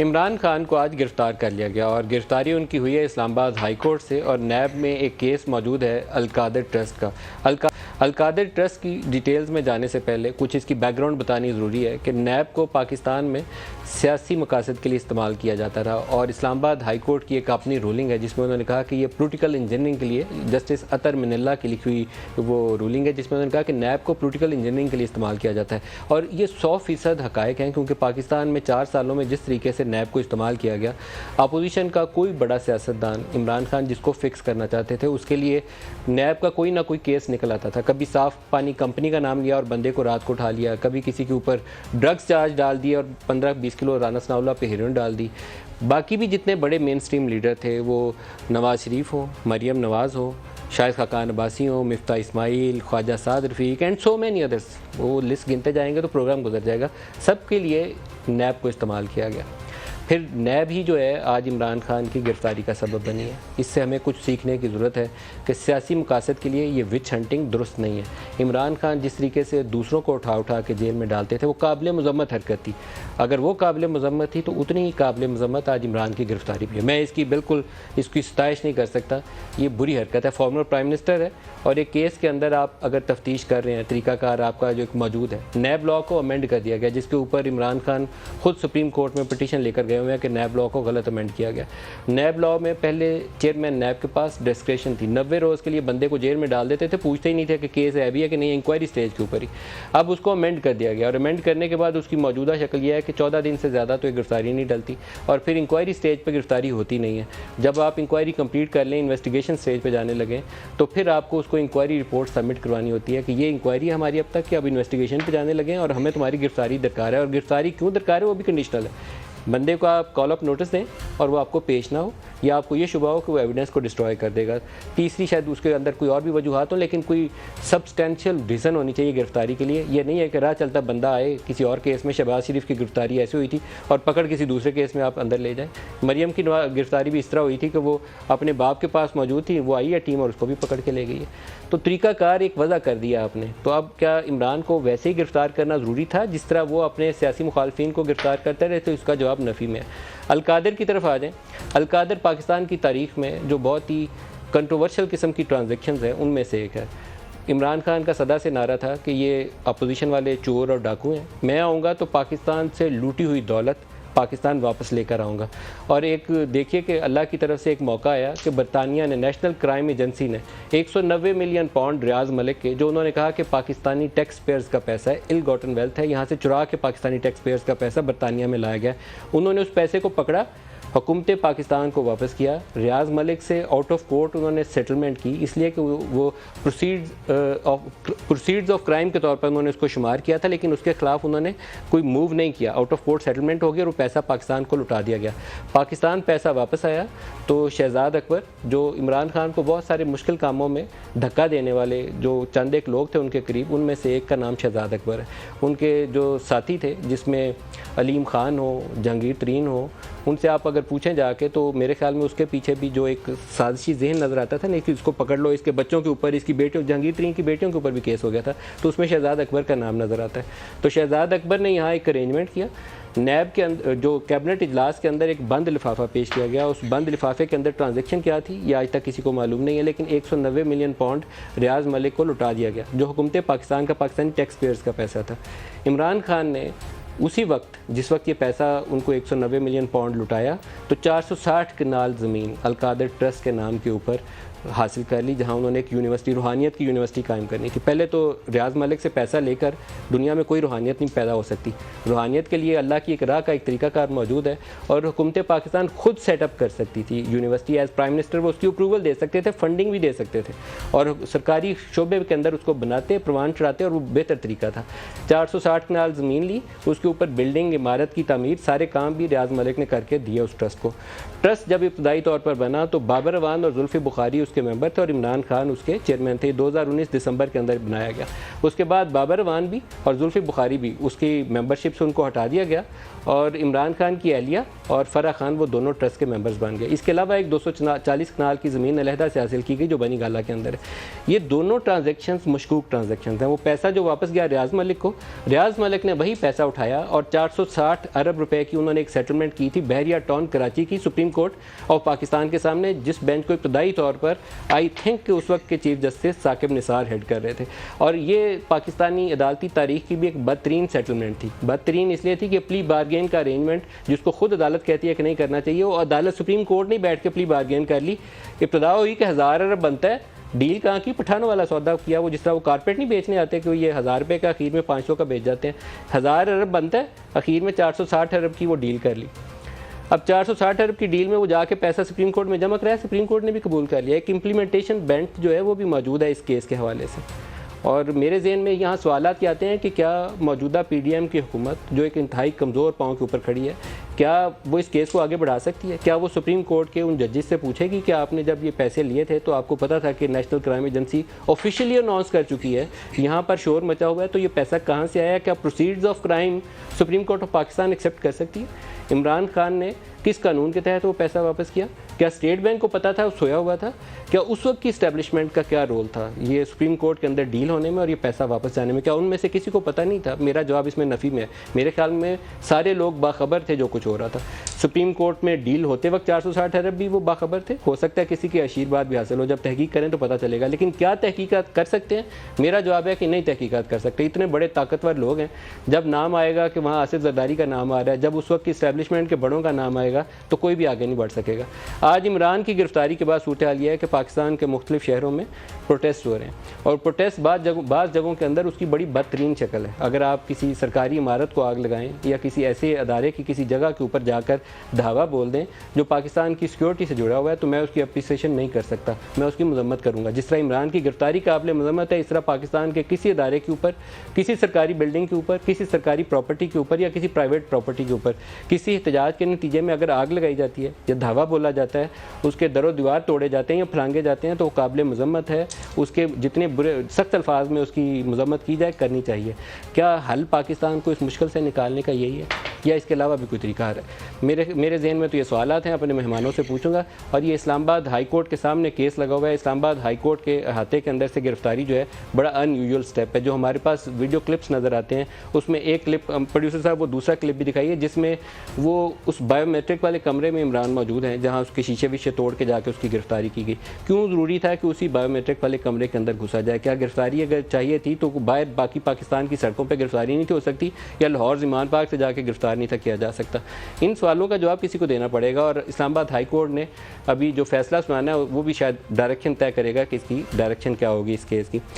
इमरान खान को आज गिरफ़्तार कर लिया गया और गिरफ़्तारी उनकी हुई है इस्लामाबाद हाई कोर्ट से। और नैब में एक केस मौजूद है अल-कादर ट्रस्ट का। अल-कादर ट्रस्ट की डिटेल्स में जाने से पहले कुछ इसकी बैकग्राउंड बतानी ज़रूरी है कि नैब को पाकिस्तान में सियासी मकासद के लिए इस्तेमाल किया जाता रहा और इस्लामाबाद हाई कोर्ट की एक अपनी रूलिंग है जिसमें उन्होंने कहा कि ये पोलिटिकल इंजीनियरिंग के लिए, जस्टिस अतर मिनल्ला की लिखी हुई वो रूलिंग है जिसमें उन्होंने कहा कि नैब को पोलिटिकल इंजीनियरिंग के लिए इस्तेमाल किया जाता है। और ये 100% हक़ाइक़ हैं, क्योंकि पाकिस्तान में 4 सालों में जिस तरीके से नैब को इस्तेमाल किया गया, अपोजिशन का कोई बड़ा सियासतदान इमरान खान जिसको फिक्स करना चाहते थे उसके लिए नैब का कोई ना कोई केस निकल आता था। कभी साफ़ पानी कंपनी का नाम लिया और बंदे को रात को उठा लिया, कभी किसी के ऊपर ड्रग्स चार्ज डाल दिए और 15-20 किलो राना सनाउल्लाह पे हेरोइन डाल दी। बाकी भी जितने बड़े मेन स्ट्रीम लीडर थे, वो नवाज़ शरीफ हो, मरियम नवाज़ हो, शाहिद खाकान अब्बासी हो, मिफ्ता इस्माइल, ख्वाजा साद रफ़ीक एंड सो मैनी अदर्स, वो लिस्ट गिनते जाएंगे तो प्रोग्राम गुजर जाएगा। सबके लिए नैब को इस्तेमाल किया गया। फिर नैब ही जो है आज इमरान खान की गिरफ़्तारी का सबब बनी है। इससे हमें कुछ सीखने की ज़रूरत है कि सियासी मकासद के लिए ये विच हंटिंग दुरुस्त नहीं है। इमरान खान जिस तरीके से दूसरों को उठा उठा के जेल में डालते थे वो काबिल मज़म्मत हरकत थी। अगर वो काबिल मज़म्मत थी तो उतनी ही काबिल मज़म्मत आज इमरान की गिरफ़्तारी भी है। मैं इसकी बिल्कुल इसकी सताइश नहीं कर सकता, ये बुरी हरकत है। फॉर्मर प्राइम मिनिस्टर है और एक केस के अंदर आप अगर तफ्तीश कर रहे हैं, तरीक़ाकार आपका जो एक मौजूद है। नैब लॉ को अमेंड कर दिया गया जिसके ऊपर इमरान खान खुद सुप्रीम कोर्ट में पटिशन लेकर गए हुए हैं कि नैब लॉ को गलत अमेंड किया गया। नैब लॉ में पहले चेयरमैन नैब के पास डिस्क्रेशन थी, 90 रोज़ के लिए बंदे को जेल में डाल देते थे, पूछते ही नहीं थे कि केस है भी है कि नहीं, इंक्वायरी स्टेज के ऊपर ही। अब उसको अमेंड कर दिया गया और अमेंड करने के बाद उसकी मौजूदा शक्ल यह है कि 14 दिन से ज़्यादा तो गिरफ्तारी नहीं डलती और फिर इंक्वायरी स्टेज पर गिरफ्तारी होती नहीं है। जब आप इंक्वायरी कंप्लीट कर लें, इन्वेस्टिगेशन स्टेज पर जाने लगें, तो फिर आपको उसको इंक्वायरी रिपोर्ट सबमिट करवानी होती है कि ये इंक्वायरी हमारी अब तक कि अब इन्वेस्टिगेशन पर जाने लगे और हमें तुम्हारी गिरफ्तारी दरकार है। और गिरफ्तारी क्यों दरकार है वो भी कंडीशनल है। बंदे को आप कॉल अप नोटिस दें और वो आपको पेश ना हो, या आपको ये शुबा हो कि वो एविडेंस को डिस्ट्रॉय कर देगा। तीसरी शायद उसके अंदर कोई और भी वजूहत हो, लेकिन कोई सब्सटेंशियल रीज़न होनी चाहिए गिरफ्तारी के लिए। ये नहीं है कि राह चलता बंदा आए, किसी और केस में शहबाज शरीफ की गिरफ्तारी ऐसी हुई थी और पकड़ किसी दूसरे केस में आप अंदर ले जाएँ। मरियम की गिरफ्तारी भी इस तरह हुई थी कि वो अपने बाप के पास मौजूद थी, वो आई है टीम और उसको भी पकड़ के ले गई है। तो तरीक़ाकार एक वजह कर दिया आपने। तो अब क्या इमरान को वैसे ही गिरफ़्तार करना ज़रूरी था जिस तरह वो अपने सियासी मुखालफिन को गिरफ़्तार करते रहे? तो इसका जवाब नफ़ी में है। अल-कादर की तरफ आ जाएँ। अल-कादर पाकिस्तान की तारीख़ में जो बहुत ही कंट्रोवर्शियल किस्म की ट्रांजैक्शंस हैं उनमें से एक है। इमरान खान का सदा से नारा था कि ये अपोजिशन वाले चोर और डाकू हैं, मैं आऊँगा तो पाकिस्तान से लूटी हुई दौलत पाकिस्तान वापस लेकर आऊँगा। और एक देखिए कि अल्लाह की तरफ से एक मौका आया कि बरतानिया ने, नेशनल क्राइम एजेंसी ने 190 मिलियन पाउंड रियाज मलिक के, जो उन्होंने कहा कि पाकिस्तानी टैक्स पेयर्स का पैसा है, इल गॉटन वेल्थ है, यहाँ से चुरा के पाकिस्तानी टैक्स पेयर्स का पैसा बरतानिया में लाया गया, उन्होंने उस पैसे को पकड़ा, हुकूमत पाकिस्तान को वापस किया। रियाज मलिक से आउट ऑफ कोर्ट उन्होंने सेटलमेंट की, इसलिए कि वो प्रोसीड्स ऑफ क्राइम के तौर पर उन्होंने उसको शुमार किया था, लेकिन उसके खिलाफ उन्होंने कोई मूव नहीं किया। आउट ऑफ कोर्ट सेटलमेंट हो गया और वो पैसा पाकिस्तान को लुटा दिया गया। पाकिस्तान पैसा वापस आया तो शहजाद अकबर, जो इमरान खान को बहुत सारे मुश्किल कामों में धक्का देने वाले जो चंद एक लोग थे उनके करीब, उनमें से एक का नाम शहजाद अकबर है। उनके जो साथी थे जिसमें अलीम खान हो, जहांगीर तरीन हो, उनसे आप अगर पूछें जाके तो मेरे ख्याल में उसके पीछे भी जो एक साजिशी जहन नज़र आता था, नहीं कि इसको पकड़ लो, इसके बच्चों के ऊपर, इसकी बेटियों, जहांगीर तरीन की बेटियों के ऊपर भी केस हो गया था, तो उसमें शहजाद अकबर का नाम नज़र आता है। तो शहजाद अकबर ने यहाँ एक अरेंजमेंट किया। नैब के अंदर जो कैबिनेट इजलास के अंदर एक बंद लिफाफा पेश किया गया। उस बंद लिफाफे के अंदर ट्रांजैक्शन क्या थी ये आज तक किसी को मालूम नहीं है, लेकिन 190 मिलियन पाउंड रियाज मलिक को लुटा दिया गया, जो हुकूमत पाकिस्तान का, पाकिस्तानी टैक्स पेयर्स का पैसा था। इमरान खान ने उसी वक्त, जिस वक्त ये पैसा उनको 190 मिलियन पाउंड लुटाया, तो 460 कनाल ज़मीन अल-कादर ट्रस्ट के नाम के ऊपर हासिल कर ली, जहां उन्होंने एक यूनिवर्सिटी, रूहानियत की यूनिवर्सिटी कायम करनी थी। पहले तो रियाज मलिक से पैसा लेकर दुनिया में कोई रूहानियत नहीं पैदा हो सकती। रूहानियत के लिए अल्लाह की एक राह का एक तरीकाकार मौजूद है और हुकूमत पाकिस्तान खुद सेटअप कर सकती थी यूनिवर्सिटी। एज प्राइम मिनिस्टर वो उसकी अप्रूवल दे सकते थे, फंडिंग भी दे सकते थे और सरकारी शोबे के अंदर उसको बनाते, प्रवान चढ़ाते, और वो बेहतर तरीका था। 460 कनाल ज़मीन ली, उसके ऊपर बिल्डिंग, इमारत की तमीर, सारे काम भी रियाज मलिक ने करके दिए उस ट्रस्ट को। ट्रस्ट जब इब्तदाई तौर पर बना तो बाबर अवान और जुल्फ़ी बुखारी उसके उसके मेंबर थे और इमरान खान उसके चेयरमैन थे। 2019 दिसंबर के अंदर बनाया गया। उसके बाद बाबर रवान भी और जुल्फ़ी बुखारी भी उसकी मेंबरशिप से उनको हटा दिया गया और इमरान खान की अहलिया और फराह खान वो दोनों ट्रस्ट के मेंबर्स बन गए। इसके अलावा एक 240 कनाल की ज़मीन अलहदा से हासिल की गई जो बनी गाला के अंदर है। ये दोनों ट्रांजैक्शंस मशकूक ट्रांजैक्शंस हैं। वो पैसा जो वापस गया रियाज मलिक को, रियाज मलिक ने वही पैसा उठाया और 460 अरब रुपए की उन्होंने एक सेटलमेंट की थी बहरिया टाउन कराची की सुप्रीम कोर्ट ऑफ पाकिस्तान के सामने, जिस बेंच को इब्तदाई तौर पर आई थिंक कि उस वक्त के chief justice Saqib Nisar head कर रहे थे। और ये पाकिस्तानी अदालती तारीख की भी एक बदतरीन सेटलमेंट थी। बदतरीन इसलिए थी कि प्ली बारगेन का अरेंजमेंट जिसको खुद अदालत कहती है कि नहीं करना चाहिए, वो अदालत सुप्रीम कोर्ट नहीं बैठ के प्ली बारगेन कर ली। इब्तदा हुई कि 1000 अरब बनता है, डील कहाँ की, पठानों वाला सौदा किया। वो जिस तरह वो कारपेट नहीं बेचने आते कि ये 1000 रुपये का आखिर में 500 का बेच जाते हैं। 1000 अरब बनता है, आखिर में 460 अरब की वो डील कर ली। अब 460 अरब की डील में वो जाके पैसा सुप्रीम कोर्ट में जमा कराया, सुप्रीम कोर्ट ने भी कबूल कर लिया। एक इम्प्लीमेंटेशन बेंच जो है वो भी मौजूद है इस केस के हवाले से। और मेरे जहन में यहाँ सवालात ये आते हैं कि क्या मौजूदा PDM की हुकूमत जो एक इंतहाई कमज़ोर पाँव के ऊपर खड़ी है, क्या वो इस केस को आगे बढ़ा सकती है? क्या वो सुप्रीम कोर्ट के उन जजेस से पूछेगी कि आपने जब ये पैसे लिए थे तो आपको पता था कि national crime agency officially announce कर चुकी है, यहाँ पर शोर मचा हुआ है, तो ये पैसा कहाँ से आया? क्या proceeds of crime Supreme Court of Pakistan accept कर सकती है? इमरान खान ने किस कानून के तहत वो पैसा वापस किया? क्या स्टेट बैंक को पता था, वो सोया हुआ था? क्या उस वक्त की इस्टेब्लिशमेंट का क्या रोल था ये सुप्रीम कोर्ट के अंदर डील होने में और ये पैसा वापस जाने में? क्या उनमें से किसी को पता नहीं था? मेरा जवाब इसमें नफ़ी में है। मेरे ख्याल में सारे लोग बाखबर थे जो कुछ हो रहा था। सुप्रीम कोर्ट में डील होते वक्त 460 अरब भी वो बाखबर थे। हो सकता है किसी की आशीर्वाद भी हासिल हो, जब तहकीक करें तो पता चलेगा। लेकिन क्या तहकीकात कर सकते हैं? मेरा जवाब है कि नहीं तहकीकात कर सकते। इतने बड़े ताकतवर लोग हैं, जब नाम आएगा कि वहाँ आसिफ जरदारी का नाम आ रहा है, जब उस वक्त की इस्टेब्लिशमेंट के बड़ों का नाम आएगा तो कोई भी आगे नहीं बढ़ सकेगा। आज इमरान की गिरफ्तारी के बाद सूरत हाल यह है कि पाकिस्तान के मुख्तलिफ शहरों में प्रोटेस्ट हो रहे हैं और प्रोटेस्ट बाज़ जगहों के अंदर उसकी बड़ी बदतरीन शक्ल है। अगर आप किसी सरकारी इमारत को आग लगाएं या किसी ऐसे अदारे की किसी जगह के ऊपर जाकर धावा बोल दें जो पाकिस्तान की सिक्योरिटी से जुड़ा हुआ है, तो मैं उसकी अप्रिसिएशन नहीं कर सकता, मैं उसकी मजम्मत करूँगा। जिस तरह इमरान की गिरफ्तारी काबिल मजम्मत है, इस तरह पाकिस्तान के किसी अदारे के ऊपर, किसी सरकारी बिल्डिंग के ऊपर, किसी सरकारी प्रॉपर्टी के ऊपर या किसी प्राइवेट प्रॉपर्टी के ऊपर किसी एहतजाज के नतीजे में अगर आग लगाई जाती है या धावा बोला जाता है, उसके दरो दीवार तोड़े जाते हैं या फलांगे जाते हैं, तो वो काबिल मजम्मत है। उसके जितने बुरे सख्त अल्फाज में उसकी मजम्मत की जाए, करनी चाहिए। क्या हल पाकिस्तान को इस मुश्किल से निकालने का यही है या इसके अलावा भी कोई तरीका है? मेरे जहन में तो ये सवालात हैं, अपने मेहमानों से पूछूंगा। और ये इस्लामाबाद हाई कोर्ट के सामने केस लगा हुआ है। इस्लामाबाद हाई कोर्ट के अहाते के अंदर से गिरफ्तारी जो है बड़ा अनयूजुअल स्टेप है। जो हमारे पास वीडियो क्लिप्स नज़र आते हैं उसमें एक क्लिप प्रोड्यूसर साहब वो दूसरा क्लिप भी दिखाइए जिसमें वो उस बायोमेट्रिक वाले कमरे में इमरान मौजूद हैं जहाँ उसके शीशे वीशे तोड़ के जाके उसकी गिरफ्तारी की गई। क्यों ज़रूरी था कि उसी बायोमेट्रिक वाले कमरे के अंदर घुसा जाए? क्या गिरफ्तारी अगर चाहिए थी तो बाहर बाकी पाकिस्तान की सड़कों पर गिरफ्तारी नहीं थी हो सकती, या लाहौर ज़मान पार्क से जाके गिरफ्तार नहीं था किया जा सकता? इन सवालों का जवाब किसी को देना पड़ेगा। और इस्लामाबाद हाई कोर्ट ने अभी जो फैसला सुनाना है वो भी शायद डायरेक्शन तय करेगा कि इसकी डायरेक्शन क्या होगी इस केस की।